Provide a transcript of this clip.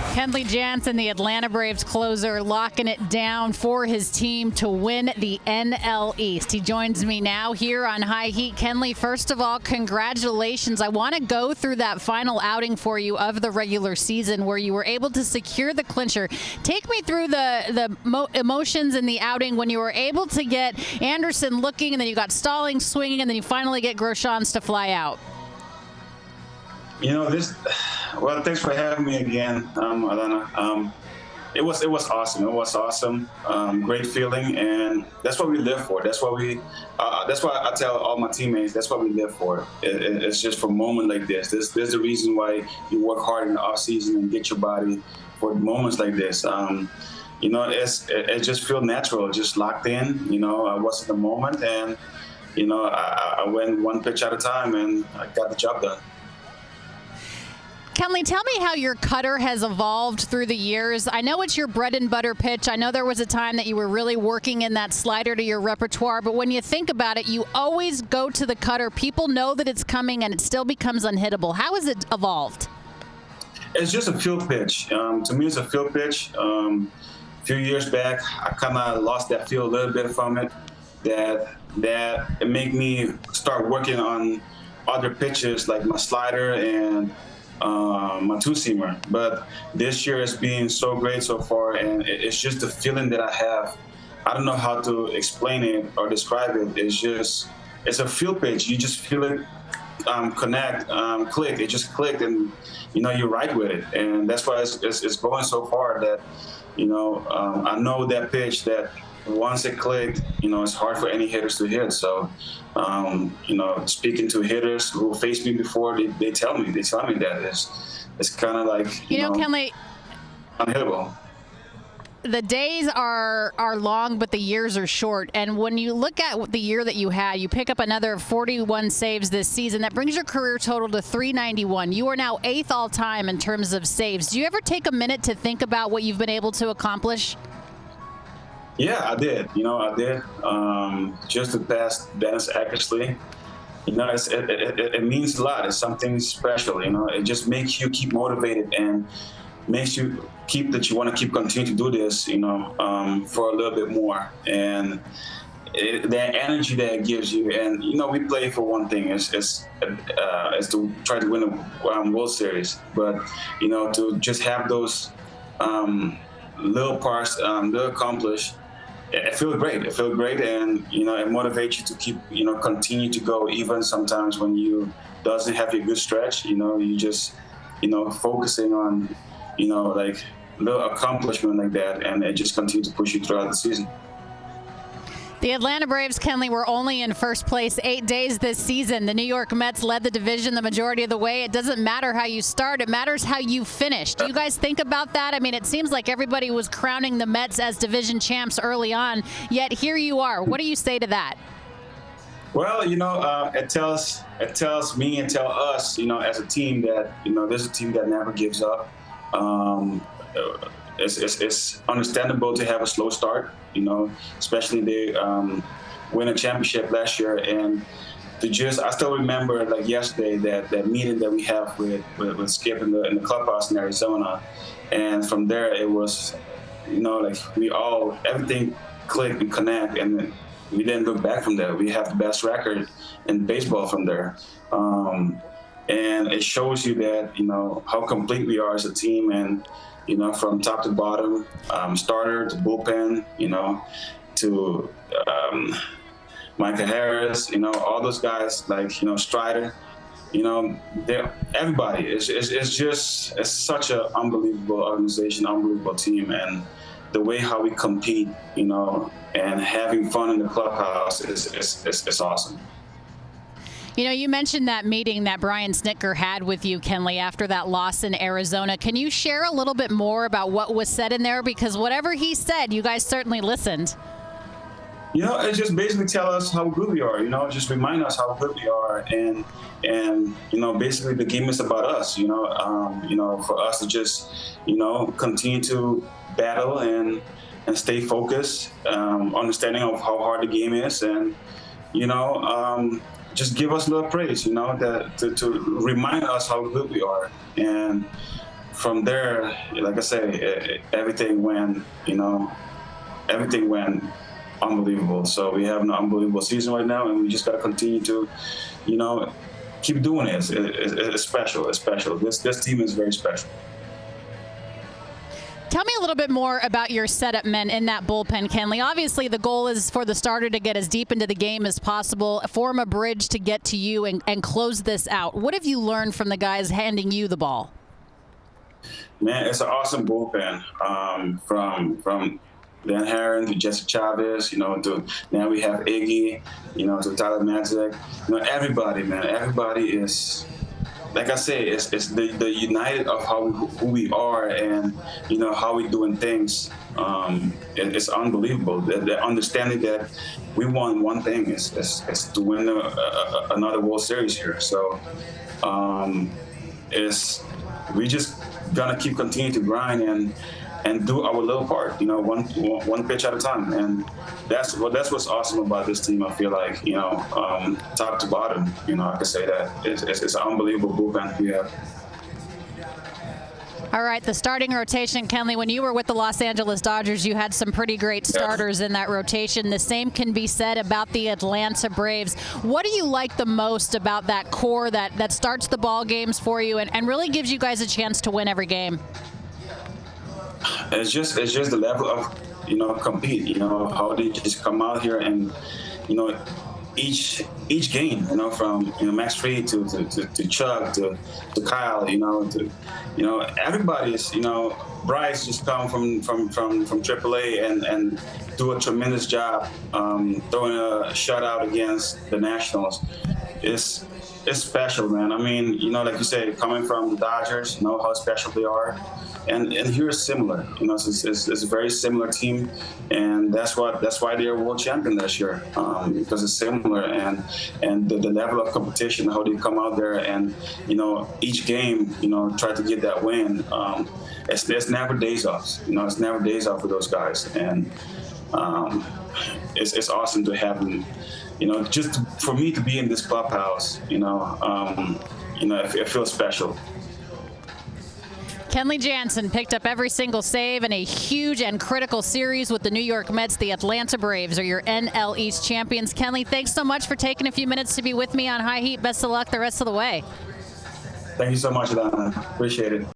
Kenley Jansen, the Atlanta Braves closer, locking it down for his team to win the NL East. He joins me now here on High Heat. Kenley, first of all, congratulations. I want to go through that final outing for you of the regular season where you were able to secure the clincher. Take me through the emotions in the outing when you were able to get Anderson looking, and then you got Stallings swinging, and then you finally get Groshans to fly out. You know, well, thanks for having me again, Alana. It was awesome. It was awesome. Great feeling, and that's what we live for. That's what that's why I tell all my teammates. That's what we live for. It's just for a moment like this. There's the reason why you work hard in the off season and get your body for moments like this. You know, it just feels natural, just locked in. You know, I was in the moment, and you know, I went one pitch at a time, and I got the job done. Kenley, tell me how your cutter has evolved through the years. I know it's your bread and butter pitch. I know there was a time that you were really working in that slider to your repertoire, but when you think about it, you always go to the cutter. People know that it's coming, and it still becomes unhittable. How has it evolved? It's just a field pitch. To me, it's a field pitch. A few years back, I kind of lost that feel a little bit from it. That it made me start working on other pitches like my slider and my two-seamer. But this year has been so great so far, and it's just the feeling that I have. I don't know how to explain it or describe it. It's a field pitch. You just feel it connect, click. It just clicked, and you know, you're right with it. And that's why it's going so far that, you know, I know that pitch that once it clicked, you know, it's hard for any hitters to hit. So, you know, speaking to hitters who faced me before, they tell me that it's kind of like, you know, Kenley, unhittable. The days are long, but the years are short. And when you look at the year that you had, you pick up another 41 saves this season. That brings your career total to 391. You are now 8th all time in terms of saves. Do you ever take a minute to think about what you've been able to accomplish? Yeah, I did. You know, I did. Just to pass Dennis Eckersley, you know, it means a lot. It's something special. You know, it just makes you keep motivated and makes you you want to keep continue to do this. You know, for a little bit more, and that energy that it gives you. And you know, we play for one thing. Is to try to win a World Series. But you know, to just have those little parts to accomplish. It feels great. It feels great, and you know, it motivates you to keep, you know, continue to go, even sometimes when you doesn't have a good stretch. You know, you just, you know, focusing on, you know, like little accomplishment like that, and it just continues to push you throughout the season. The Atlanta Braves, Kenley, were only in first place 8 days this season. The New York Mets led the division the majority of the way. It doesn't matter how you start. It matters how you finish. Do you guys think about that? I mean, it seems like everybody was crowning the Mets as division champs early on, yet here you are. What do you say to that? Well, you know, it tells me and tell us, you know, as a team that, you know, there's a team that never gives up. It's understandable to have a slow start, you know, especially they win a championship last year, and I still remember like yesterday that meeting that we have with Skip in the clubhouse in Arizona, and from there it was, you know, like everything clicked and connect, and we didn't look back from there. We have the best record in baseball from there. And it shows you that, you know, how complete we are as a team, and you know, from top to bottom, starter to bullpen, you know, to Micah Harris, you know, all those guys, like, you know, Strider, you know, everybody. It's such an unbelievable organization, unbelievable team, and the way how we compete, you know, and having fun in the clubhouse is awesome. You know, you mentioned that meeting that Brian Snitker had with you, Kenley, after that loss in Arizona. Can you share a little bit more about what was said in there? Because whatever he said, you guys certainly listened. You know, it just basically tell us how good we are, you know, just remind us how good we are. And you know, basically the game is about us, you know, for us to just, you know, continue to battle and stay focused, understanding of how hard the game is, and, you know, just give us a little praise, you know, to remind us how good we are. And from there, like I say, everything went, everything went unbelievable. So we have an unbelievable season right now, and we just got to continue to, keep doing it. It's special. It's special. This team is very special. Tell me a little bit more about your setup men in that bullpen, Kenley. Obviously, the goal is for the starter to get as deep into the game as possible, form a bridge to get to you and close this out. What have you learned from the guys handing you the ball? Man, it's an awesome bullpen. From Dan Herron to Jesse Chavez, to now we have Iggy, to Tyler Matzek. Everybody, man, everybody is, like I say, it's the united of who we are and, how we doing things. It's unbelievable. The understanding that we want one thing is to win another World Series here. So we just gonna continue to grind and do our little part, one pitch at a time. And that's what's awesome about this team. I feel like, top to bottom, I can say that it's an unbelievable bullpen we have. All right, the starting rotation, Kenley, when you were with the Los Angeles Dodgers, you had some pretty great starters in that rotation. The same can be said about the Atlanta Braves. What do you like the most about that core that starts the ball games for you and really gives you guys a chance to win every game? It's just the level of compete. How they just come out here and each game. From Max Fried to Chuck to Kyle. Everybody's. Bryce just come from AAA and do a tremendous job throwing a shutout against the Nationals. It's special, man. I mean, like you said, coming from the Dodgers, how special they are. And here is similar, it's a very similar team, and that's why they're world champion this year, because it's similar and the level of competition, how they come out there and each game try to get that win. It's never days off, it's never days off for those guys, and it's awesome to have them. Just for me to be in this clubhouse, it feels special. Kenley Jansen picked up every single save in a huge and critical series with the New York Mets. The Atlanta Braves are your NL East champions. Kenley, thanks so much for taking a few minutes to be with me on High Heat. Best of luck the rest of the way. Thank you so much, Donna. Appreciate it.